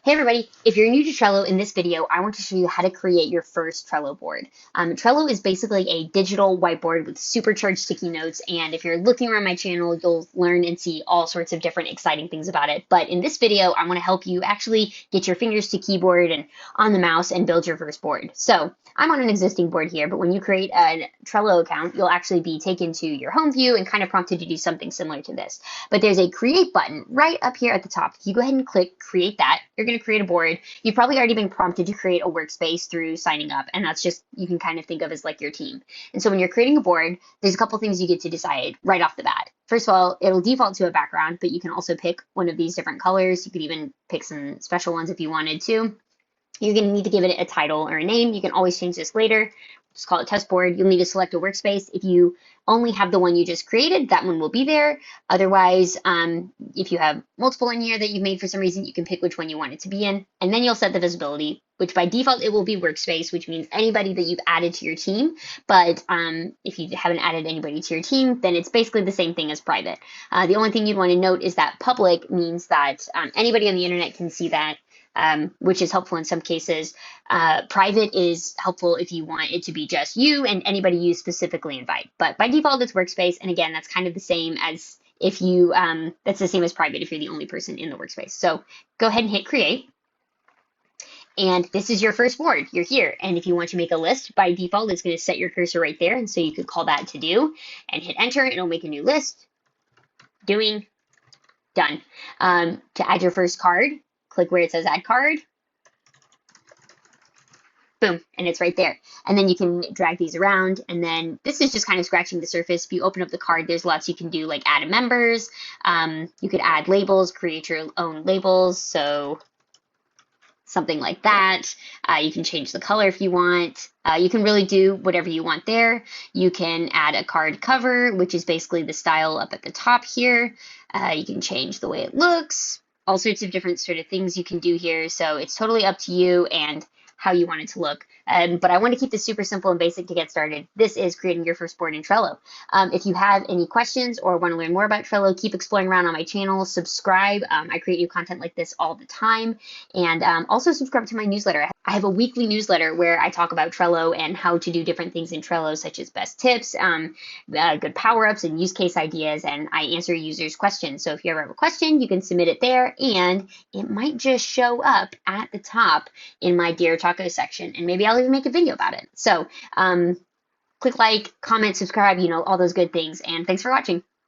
Hey everybody, if you're new to Trello, in this video, I want to show you how to create your first Trello board. Trello is basically a digital whiteboard with supercharged sticky notes, and if you're looking around my channel, you'll learn and see all sorts of different exciting things about it. But in this video, I want to help you actually get your fingers to keyboard and on the mouse and build your first board. So I'm on an existing board here, but when you create a Trello account, you'll actually be taken to your home view and kind of prompted to do something similar to this. But there's a create button right up here at the top. If you go ahead and click create that, you're going to create a board. You've probably already been prompted to create a workspace through signing up, and that's just, you can kind of think of as like your team. And so when you're creating a board, there's a couple things you get to decide right off the bat. First of all, it'll default to a background, but you can also pick one of these different colors. You could even pick some special ones if you wanted to. You're going to need to give it a title or a name. You can always change this later. Just call it test board. You'll need to select a workspace. If you only have the one you just created, that one will be there. Otherwise, if you have multiple in here that you've made for some reason, you can pick which one you want it to be in. And then you'll set the visibility, which by default, it will be workspace, which means anybody that you've added to your team. But if you haven't added anybody to your team, then it's basically the same thing as private. The only thing you'd want to note is that public means that anybody on the internet can see that. Which is helpful in some cases. Private is helpful if you want it to be just you and anybody you specifically invite. But by default, it's workspace. And again, that's kind of the same as if you, that's the same as private if you're the only person in the workspace. So go ahead and hit create. And this is your first board. You're here. And if you want to make a list, by default, it's going to set your cursor right there. And so you could call that to do and hit enter. It'll make a new list. Doing. Done. To add your first card, click where it says add card. Boom, and it's right there. And then you can drag these around, and then this is just kind of scratching the surface. If you open up the card, there's lots you can do, like add members. You could add labels, create your own labels, so something like that. You can change the color if you want. You can really do whatever you want there. You can add a card cover, which is basically the style up at the top here. You can change the way it looks. All sorts of different sort of things you can do here. So it's totally up to you and how you want it to look. But I want to keep this super simple and basic to get started. This is creating your first board in Trello. If you have any questions or want to learn more about Trello, keep exploring around on my channel, subscribe. I create new content like this all the time. And also subscribe to my newsletter. I have a weekly newsletter where I talk about Trello and how to do different things in Trello, such as best tips, good power-ups and use case ideas, and I answer users' questions. So if you ever have a question, you can submit it there, and it might just show up at the top in my Dear Taco section, and maybe I'll even make a video about it. So click like, comment, subscribe, all those good things, and thanks for watching.